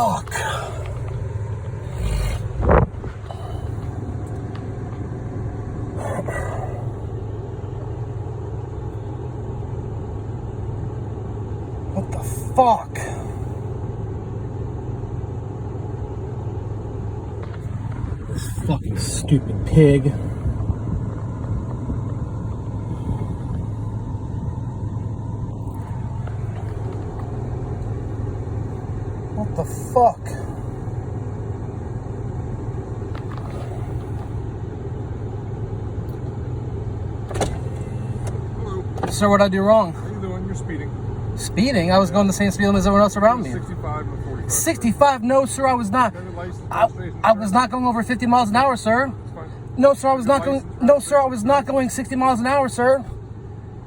Fuck. What the fuck? This fucking stupid pig. What the fuck? Hello. Sir, what'd I do wrong? How you doing? You're speeding. Speeding? I was going the same speed limit as everyone else around me. 65 and 45. 65? No, sir, I was not. I was not going over 50 miles an hour, sir. No, sir, I was not going. No, sir, I was not going 60 miles an hour, sir.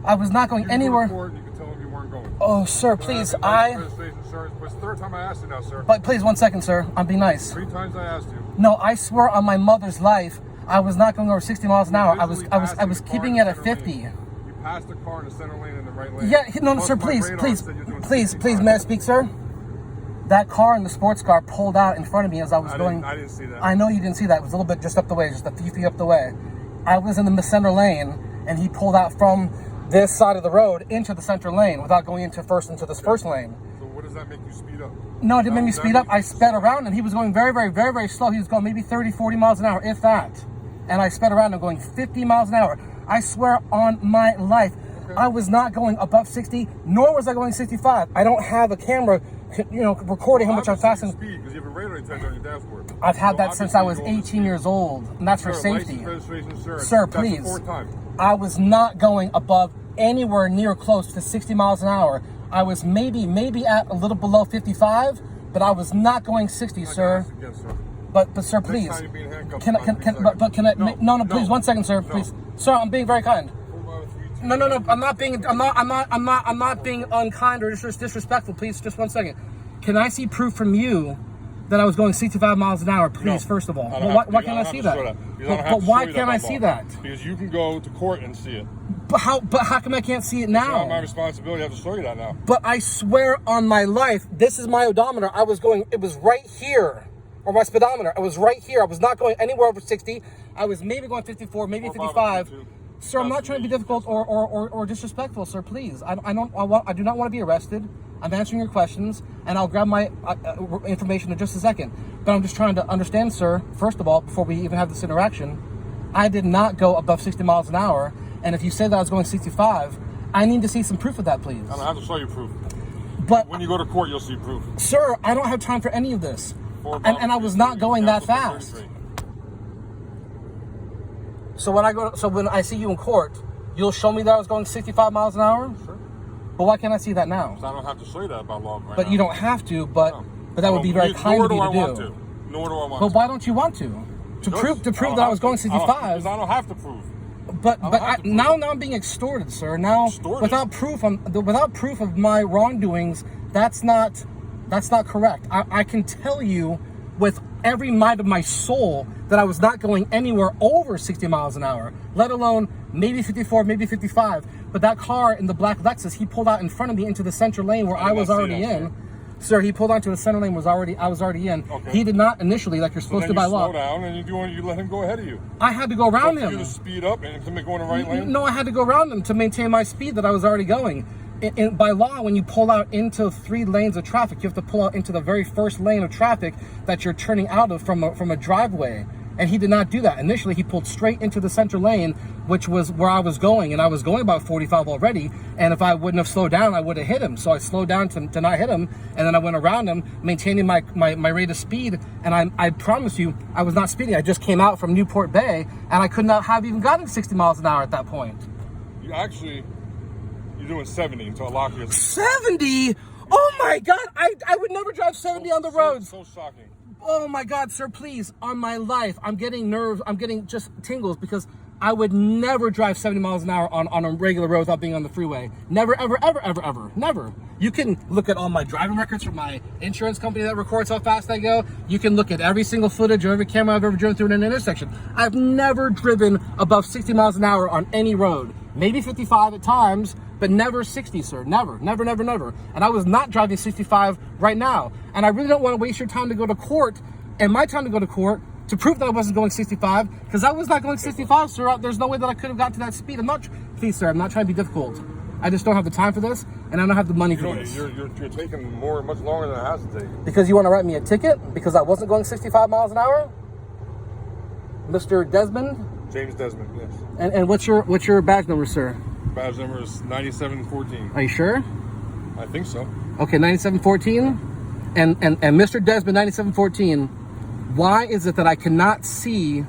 I was not going anywhere. You can tell them you weren't going. Oh, sir, please, It's the third time I asked you now, sir. But please, 1 second, sir. I'm being nice. 3 times I asked you. No, I swear on my mother's life, I was not going over 60 miles an hour. I was keeping it at 50. You passed the car in the center lane in the right lane. Yeah, no, sir, please, may I speak, sir? That car in the sports car pulled out in front of me as I was going. I didn't see that. I know you didn't see that. It was a little bit just up the way, just a few feet up the way. I was in the center lane, and he pulled out from this side of the road into the center lane without going into this first lane. So what does that make you speed up? No, it didn't make me speed up. I sped around, and he was going very, very, very, very slow. He was going maybe 30, 40 miles an hour, if that. And I sped around and going 50 miles an hour. I swear on my life, I was not going above 60, nor was I going 65. I don't have a camera, recording how much I'm fast. Because you have a radar detector on your dashboard. I've had that since I was 18 years old, and that's for safety. Sir, please. That's the 4th time. I was not going above anywhere near close to 60 miles an hour. I was maybe at a little below 55, but I was not going 60, sir. But sir, please. Can I? No, please. 1 second, sir. Please, sir. I'm being very kind. No. I'm not being unkind or disrespectful. Please, just 1 second. Can I see proof from you that I was going 65 miles an hour? Please, first of all. Why can't I see that? But why can't I see that? Because you can go to court and see it. But how come I can't see it now? It's not my responsibility. I have to show you that now. But I swear on my life, this is my odometer. It was right here. Or my speedometer. It was right here. I was not going anywhere over 60. I was maybe going 54, maybe 55. Sir, I'm not trying to be difficult or disrespectful, sir. Please, I do not want to be arrested. I'm answering your questions, and I'll grab my information in just a second. But I'm just trying to understand, sir. First of all, before we even have this interaction, I did not go above 60 miles an hour. And if you say that I was going 65, I need to see some proof of that, please. I don't have to show you proof. But when you go to court, you'll see proof. Sir, I don't have time for any of this. And I was not going that fast. So when I see you in court, you'll show me that I was going 65 miles an hour? Sure. But why can't I see that now? I don't have to show you that about law right now. But you don't have to, but that would be very kind of you to do. Nor do I want to. But why don't you want to? To prove that I was going 65. Because I don't have to prove. But now I'm being extorted, sir. Now without proof of my wrongdoings, that's not correct. I can tell you with every might of my soul that I was not going anywhere over 60 miles an hour, let alone maybe 54, maybe 55. But that car in the black Lexus, he pulled out in front of me into the center lane where I was already in. Sir, he pulled onto the center lane I was already in. Okay. He did not initially, like you're supposed to by law. Slow down and you let him go ahead of you. I had to go around him. You to speed up and to go in the right lane? No, I had to go around him to maintain my speed that I was already going. By law, when you pull out into 3 lanes of traffic, you have to pull out into the very first lane of traffic that you're turning out of from a driveway. And he did not do that. Initially, he pulled straight into the center lane, which was where I was going, and I was going about 45 already. And if I wouldn't have slowed down, I would have hit him. So I slowed down to not hit him, and then I went around him, maintaining my rate of speed. And I promise you, I was not speeding. I just came out from Newport Bay, and I could not have even gotten 60 miles an hour at that point. You're doing 70 until I lock you. 70? Oh my God! I would never drive 70 on the roads. So shocking. Oh my God, sir, please, on my life, I'm getting nerves, I'm getting just tingles because I would never drive 70 miles an hour on a regular road without being on the freeway. Never, ever, ever, ever, ever, never. You can look at all my driving records from my insurance company that records how fast I go. You can look at every single footage or every camera I've ever driven through an intersection. I've never driven above 60 miles an hour on any road. maybe 55 at times, but never 60, sir. Never, never, never, never. And I was not driving 65 right now. And I really don't want to waste your time to go to court and my time to go to court to prove that I wasn't going 65, because I was not going 65, sir. There's no way that I could have got to that speed. Please, sir, I'm not trying to be difficult. I just don't have the time for this, and I don't have the money for this. You're taking much longer than it has to take. Because you want to write me a ticket because I wasn't going 65 miles an hour? Mr. Desmond? James Desmond, yes. And what's your badge number, sir? Badge number is 9714. Are you sure? I think so. Okay, 9714. And Mr. Desmond, 9714, why is it that I cannot see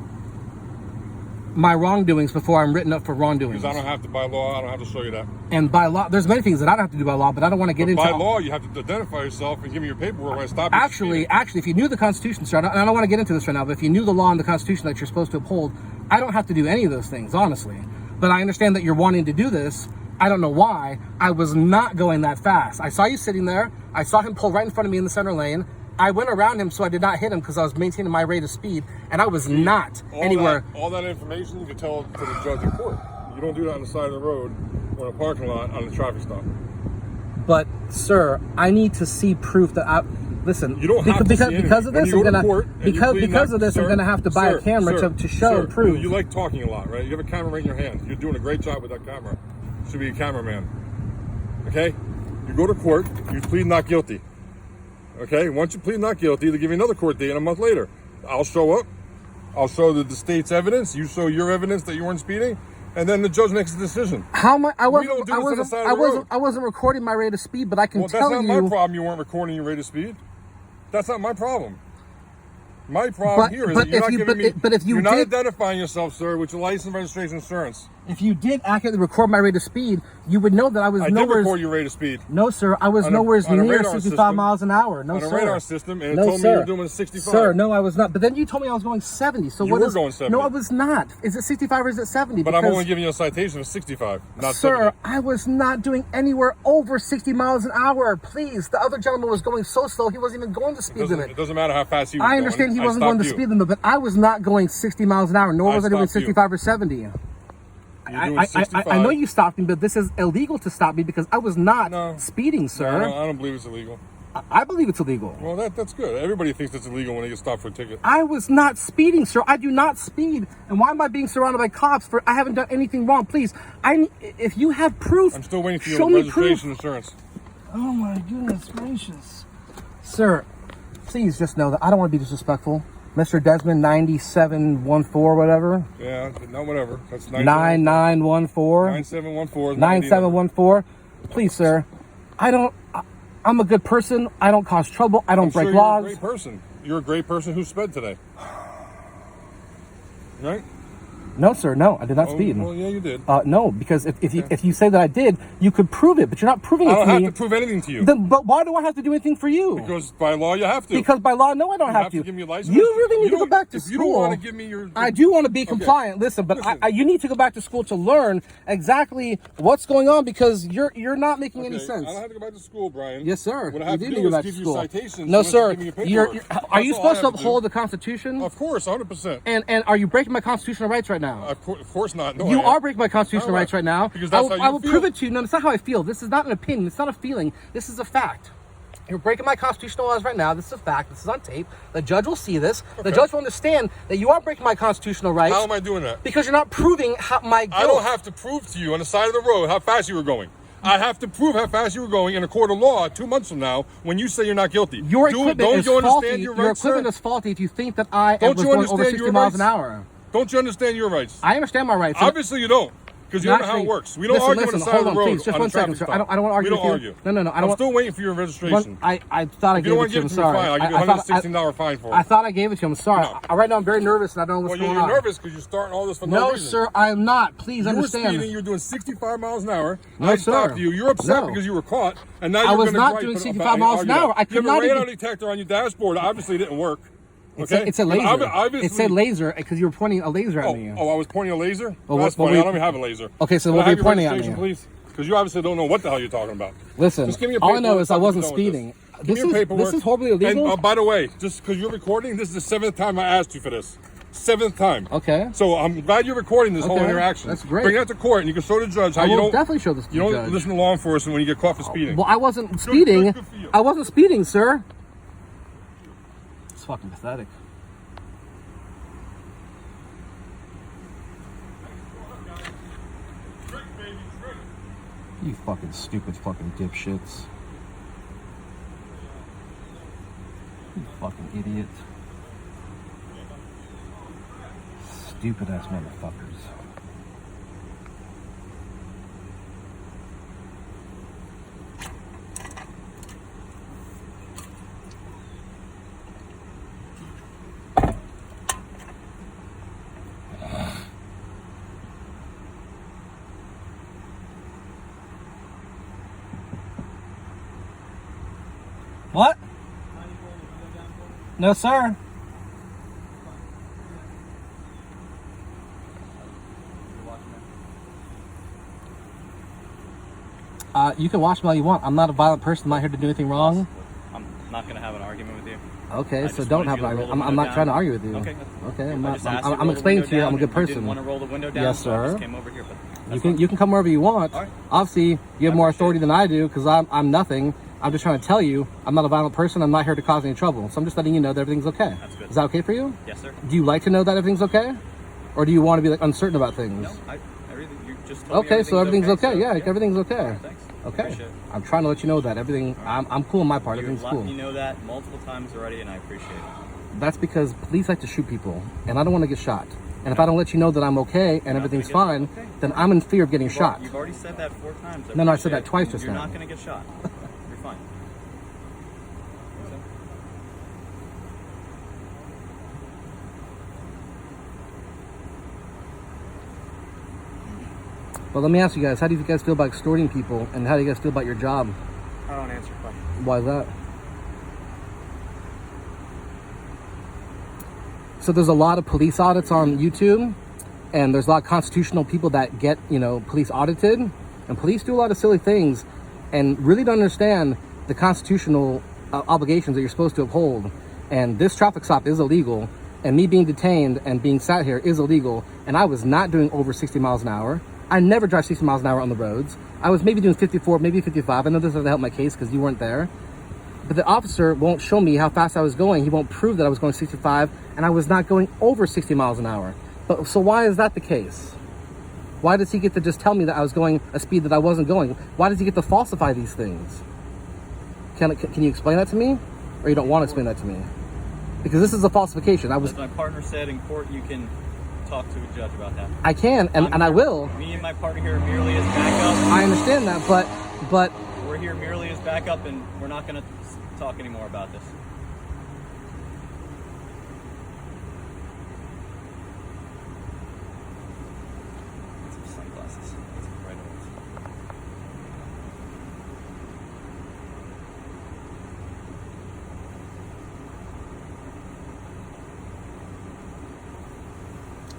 my wrongdoings before I'm written up for wrongdoings? Because I don't have to, by law, I don't have to show you that. And by law, there's many things that I don't have to do by law, but I don't want to get into. By law, you have to identify yourself and give me your paperwork when I stop you. Actually, if you knew the Constitution, sir, and I don't want to get into this right now, but if you knew the law and the Constitution that you're supposed to uphold, I don't have to do any of those things, honestly. But I understand that you're wanting to do this. I don't know why. I was not going that fast. I saw you sitting there. I saw him pull right in front of me in the center lane. I went around him so I did not hit him because I was maintaining my rate of speed, and I was not anywhere. All that information you can tell to the judge in court. You don't do that on the side of the road or in a parking lot on a traffic stop. But, sir, I need to see proof that listen. You don't have to see because of this. I'm gonna because of this. I'm gonna have to buy a camera to show and prove. You like talking a lot, right? You have a camera right in your hand. You're doing a great job with that camera. You should be a cameraman. Okay? You go to court. You plead not guilty. Okay, once you plead not guilty, they give you another court date a month later. I'll show up. I'll show the state's evidence. You show your evidence that you weren't speeding, and then the judge makes a decision. How much? I wasn't recording my rate of speed, but I can tell you. That's not my problem. You weren't recording your rate of speed. That's not my problem. My problem here is that you're not giving me. But if you're not identifying yourself, sir, with your license, registration, insurance. If you did accurately record my rate of speed, you would know that I was nowhere. I did record your rate of speed. No, sir, I was nowhere near 65 miles an hour. No, sir. On a radar system, and it told me you were doing 65. Sir, no, I was not. But then you told me I was going 70. So you were going 70. No, I was not. Is it 65 or is it 70? But I'm only giving you a citation of 65, not 70. Sir, I was not doing anywhere over 60 miles an hour. Please, the other gentleman was going so slow he wasn't even going the speed limit. It doesn't matter how fast he was going. I understand he wasn't going the speed limit, but I was not going 60 miles an hour, nor was I doing 65 or 70. I know you stopped me, but this is illegal to stop me because I was not speeding, sir. No, I don't believe it's illegal. I believe it's illegal. Well, that's good. Everybody thinks it's illegal when they get stopped for a ticket. I was not speeding, sir. I do not speed. And why am I being surrounded by cops for I haven't done anything wrong? Please, if you have proof, I'm still waiting for your registration insurance. Oh my goodness gracious. Sir, please just know that I don't want to be disrespectful. Mr. Desmond, 9714, whatever. Yeah, no, whatever. That's 9914. 9714. 9714. Please, sir. I'm a good person. I don't cause trouble. I don't break laws. You're a great person. You're a great person who sped today. Right? No, sir. No, I did not speed. Well, yeah, you did. No, because if you say that I did, you could prove it, but you're not proving it to me. I don't have to prove anything to you. But why do I have to do anything for you? Because by law you have to. Because by law, no, I don't have to. You give me a license. You really need to go back to school. If you don't want to give me your... I do want to be compliant. Listen, but you need to go back to school to learn exactly what's going on because you're not making any sense. I don't have to go back to school, Brian. Yes, sir. What I have to do is give you citations. No, sir. Are you supposed to uphold the Constitution? Of course, 100%. And are you breaking my constitutional rights right now? Of course not. No, you are breaking my constitutional rights right now. Because that's how you I will prove it to you. No, it's not how I feel. This is not an opinion. It's not a feeling. This is a fact. You're breaking my constitutional laws right now. This is a fact. This is on tape. The judge will see this. The judge will understand that you are breaking my constitutional rights. How am I doing that? Because you're not proving my guilt. I don't have to prove to you on the side of the road how fast you were going. I have to prove how fast you were going in a court of law 2 months from now when you say you're not guilty. Your equipment is faulty. Your equipment is faulty if you think that I was going over 60 miles an hour. Don't you understand your rights? I understand my rights. Obviously you don't. Because you don't know how it works. We don't argue on the side of the road. Please, just 1 second, sir. I don't want to argue with you. No. I'm still waiting for your registration. I thought I gave it to you. I'm sorry. I'll give you a $116 fine for it. I thought I gave it to you. I'm sorry. Right now I'm very nervous and I don't know what's going on. Well, you're nervous because you're starting all this for no reason. No, sir, I am not. Please understand. You were speeding. You were doing 65 miles an hour. No, sir. I stopped you. You're upset because you were caught. And now I was not doing 65 miles an hour. I could not. The radar detector on your dashboard obviously didn't work. Okay. It's a laser. It said laser because you were pointing a laser at me. Oh, I was pointing a laser? That's funny. I don't even have a laser. Okay, so what were you pointing at me? Please? Because you obviously don't know what the hell you're talking about. Listen, all I know is I wasn't speeding. This is horribly illegal. And by the way, just because you're recording, this is the 7th time I asked you for this. 7th time. Okay. So I'm glad you're recording this whole Okay. interaction. That's great. Bring it to court, and you can show the judge how I you will don't definitely show this to you the don't judge. listen to law enforcement when you get caught for speeding. Well, I wasn't speeding. good for you. I wasn't speeding, sir. It's fucking pathetic. You fucking stupid fucking dipshits. You fucking idiot. Stupid ass motherfuckers. What? No, sir. You can watch me all you want. I'm not a violent person. I'm not here to do anything wrong. I'm not going to have an argument with you. Okay, I so just don't wanted have you an to roll argument. the I'm not window trying to down. argue with you. Okay. Okay, I just asked you to I'm roll the explaining window to you. I'm a down, good and you person. didn't want to roll the window down, Yes, so I just sir. came over here. But You can come wherever you want. All right. Obviously, you have I more appreciate authority it. than I do because I'm nothing. I'm just trying to tell you I'm not a violent person. I'm not here to cause any trouble. So I'm just letting you know that everything's okay. That's good. Is that okay for you? Yes, sir. Do you like to know that everything's okay, or do you want to be like uncertain about things? No, everything you just told me Okay, so everything's okay. so, Yeah, everything's okay. All right, thanks. Okay. Appreciate it. I'm trying to let you know that everything. I'm cool on my part. You've Everything's let cool. me know that multiple times already, and I appreciate it. That's because police like to shoot people, and I don't want to get shot. And if I don't let you know that I'm okay and everything's fine, okay. then I'm in fear of getting shot. You've already said that 4 times. No, I said appreciate that it. twice just You're now. not going to get shot. You're fine. Well, let me ask you guys, how do you guys feel about extorting people, and how do you guys feel about your job? I don't answer questions. Why is that? So there's a lot of police audits on YouTube, and there's a lot of constitutional people that get, police audited, and police do a lot of silly things and really don't understand the constitutional obligations that you're supposed to uphold. And this traffic stop is illegal, and me being detained and being sat here is illegal, and I was not doing over 60 miles an hour. I never drive 60 miles an hour on the roads. I was maybe doing 54, maybe 55. I know this doesn't help my case because you weren't there. But the officer won't show me how fast I was going. He won't prove that I was going 65, and I was not going over 60 miles an hour. But so why is that the case? Why does he get to just tell me that I was going a speed that I wasn't going? Why does he get to falsify these things? Can you explain that to me? Or you don't want to explain that to me? Because this is a falsification. As my partner said in court, you can talk to a judge about that. I can, and I will. Me and my partner here are merely as backup. I understand that, but We're here merely as backup, and we're not going to talk anymore about this. Some sunglasses. That's right over.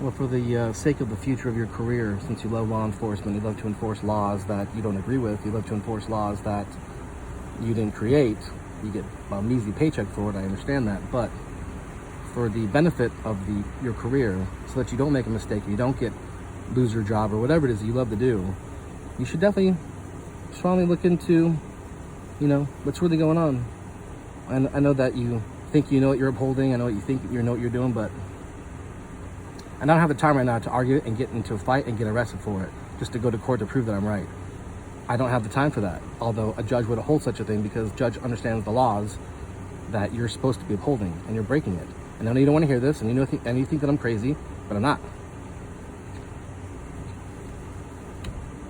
well, for the sake of the future of your career, since you love law enforcement, you love to enforce laws that you don't agree with, you love to enforce laws that you didn't create, you get a measly paycheck for it, I understand that, but for the benefit of your career, so that you don't make a mistake, you don't lose your job or whatever it is that you love to do, you should definitely strongly look into, what's really going on. And I know that you think you know what you're upholding, I know what you think you know what you're doing, but I don't have the time right now to argue and get into a fight and get arrested for it, just to go to court to prove that I'm right. I don't have the time for that, although a judge would hold such a thing because judge understands the laws that you're supposed to be upholding, and you're breaking it. And I know you don't want to hear this, and you think that I'm crazy, but I'm not.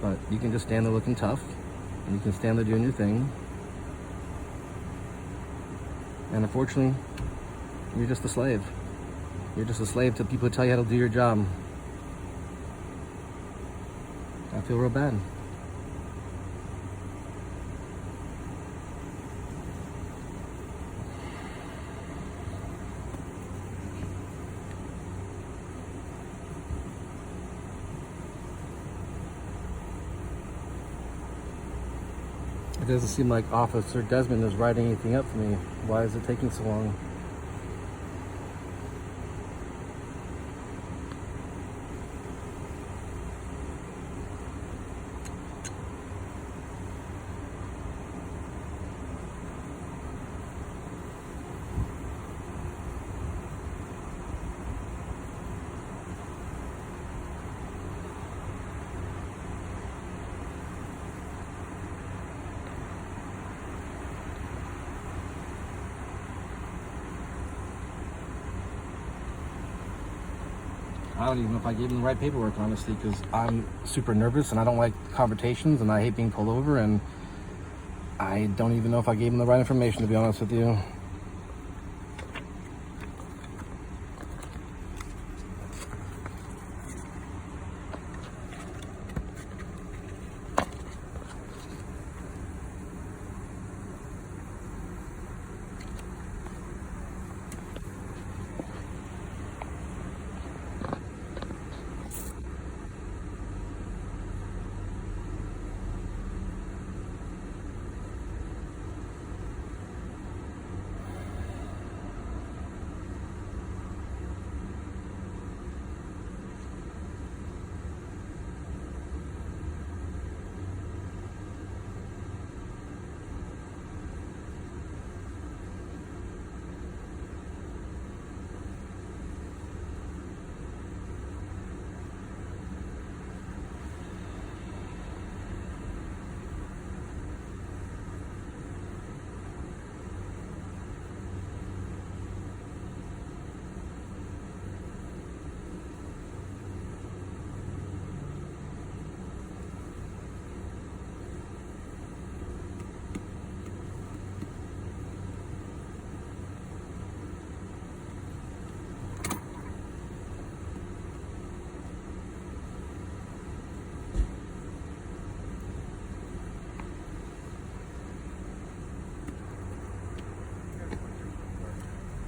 But you can just stand there looking tough, and you can stand there doing your thing. And unfortunately, you're just a slave. You're just a slave to people who tell you how to do your job. I feel real bad. It doesn't seem like Officer Desmond is writing anything up for me. Why is it taking so long? I don't even know if I gave him the right paperwork, honestly, because I'm super nervous and I don't like confrontations and I hate being pulled over, and I don't even know if I gave him the right information, to be honest with you.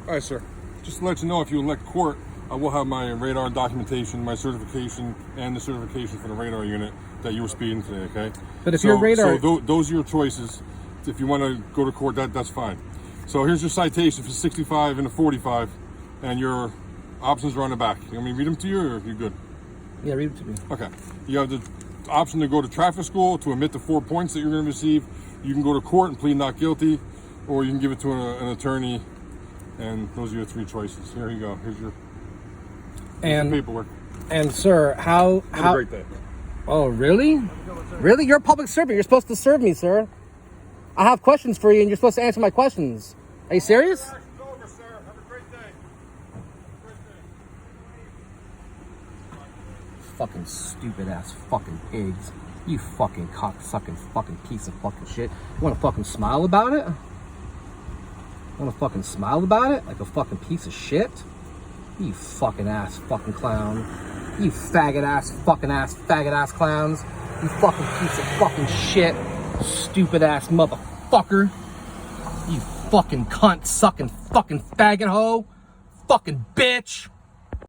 All right, sir. Just to let you know, if you elect court, I will have my radar documentation, my certification, and the certification for the radar unit that you were speeding today, okay? But if your radar... So those are your choices. If you want to go to court, that's fine. So here's your citation for 65 and a 45, and your options are on the back. You want me to read them to you, or are you good? Yeah, read it to me. Okay. You have the option to go to traffic school to omit the 4 points that you're going to receive. You can go to court and plead not guilty, or you can give it to an attorney. And those are your 3 choices. Here you go. Here's your paperwork. And sir, how Have a great day. Oh, really? Really? You're a public servant. You're supposed to serve me, sir. I have questions for you, and you're supposed to answer my questions. Are you serious? Action's over, sir. Have a great day. Fucking stupid ass fucking pigs. You fucking cock-sucking fucking piece of fucking shit. You wanna fucking smile about it? Wanna fucking smile about it? Like a fucking piece of shit? You fucking ass fucking clown. You faggot ass clowns. You fucking piece of fucking shit. Stupid ass motherfucker. You fucking cunt sucking fucking faggot hoe. Fucking bitch.